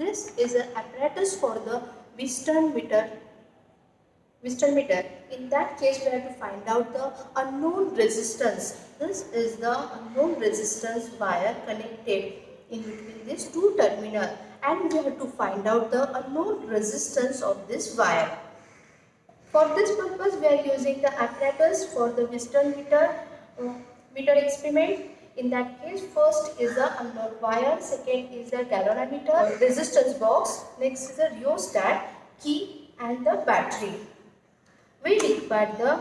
This is an apparatus for the Wheatstone meter. In that case, we have to find out the unknown resistance. This is the unknown resistance wire connected in between these two terminals, and we have to find out the unknown resistance of this wire. For this purpose, we are using the apparatus for the Wheatstone meter experiment. In that case, first is the unknown wire, second is the galvanometer, resistance box, next is the rheostat, key and the battery. We require the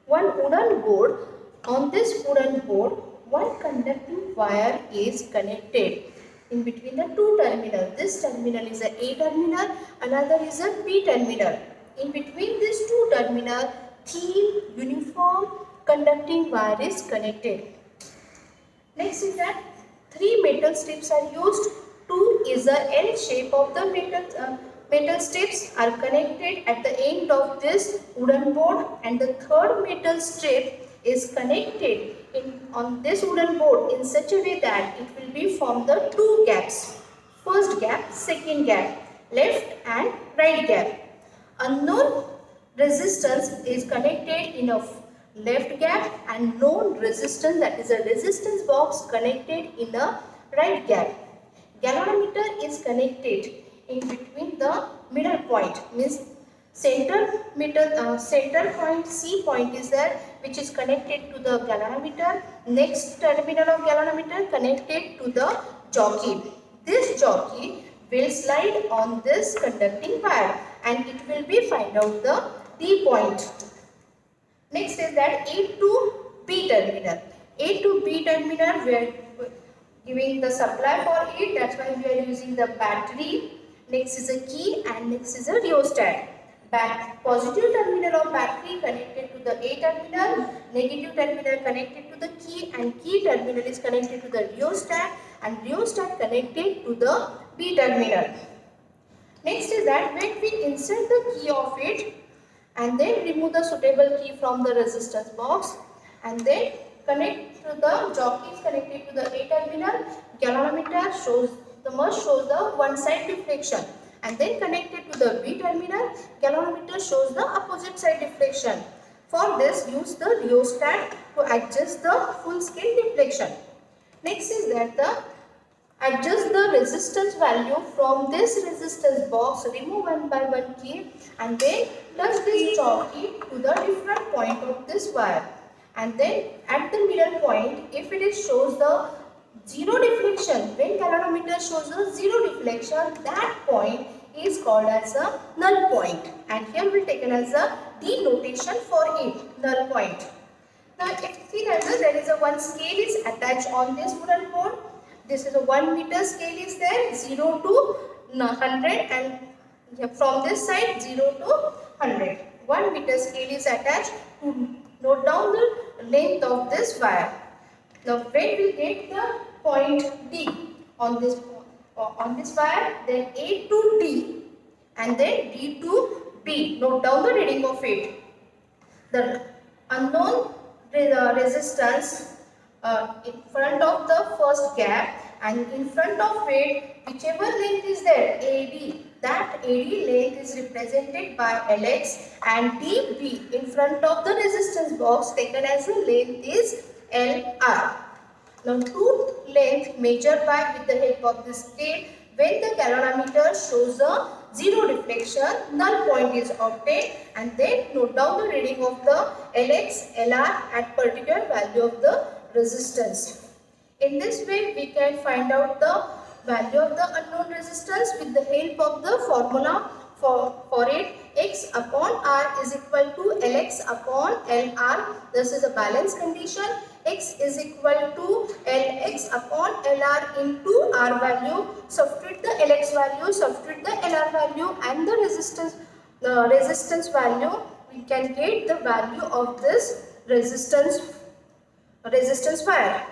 one wooden board. On this wooden board, one conducting wire is connected in between the two terminals. This terminal is a A terminal, another is a B terminal. In between these two terminals, thin uniform conducting wire is connected. Next is that three metal strips are used. Two is the L shape of the metal strips are connected at the end of this wooden board, and the third metal strip is connected on this wooden board in such a way that it will be form the two gaps. First gap, second gap, left and right gap. Unknown resistance is connected in a left gap and known resistance, that is a resistance box, connected in a right gap. Galvanometer is connected in between the middle point, means center point C point is there, which is connected to the galvanometer. Next terminal of galvanometer connected to the jockey. This jockey will slide on this conducting wire and it will be find out the D point. Next is that A to B terminal. A to B terminal, we are giving the supply for it, that's why we are using the battery. Next is a key and next is a rheostat. Positive terminal of battery connected to the A terminal, negative terminal connected to the key, and key terminal is connected to the rheostat, and rheostat connected to the B terminal. Next is that when we insert the key of it and then remove the suitable key from the resistance box and then connect to the jockey is connected to the A terminal, galvanometer shows the one side deflection, and then connected to the B terminal, galvanometer shows the opposite side deflection. For this, use the rheostat to adjust the full scale deflection. Next is that adjust the resistance value from this resistance box, remove one by one key and then touch this jockey to the different point of this wire, and then at the middle point, if it shows the zero deflection, when galvanometer shows the zero deflection, that point is called as a null point, and here we taken as a D notation for it, null point. Now if you see that there is a one scale is attached on this wooden board. This is a 1 meter scale is there, 0 to 100, and from this side 0 to 100. 1 meter scale is attached to note down the length of this wire. Now when we get the point D on this wire, then A to D and then D to B. Note down the reading of it. The unknown resistance in front of the first gap, and in front of it, whichever length is there, AD, that AD length is represented by LX, and DB in front of the resistance box taken as a length is LR. Now tooth length measured by with the help of this scale. When the galvanometer shows a zero deflection, null point is obtained, and then note down the reading of the LX, LR at particular value of the resistance. In this way, we can find out the value of the unknown resistance with the help of the formula for it. X upon R is equal to Lx upon Lr. This is a balance condition. X is equal to Lx upon Lr into R value. Substitute the Lx value, substitute the Lr value and the resistance value. We can get the value of this resistance wire.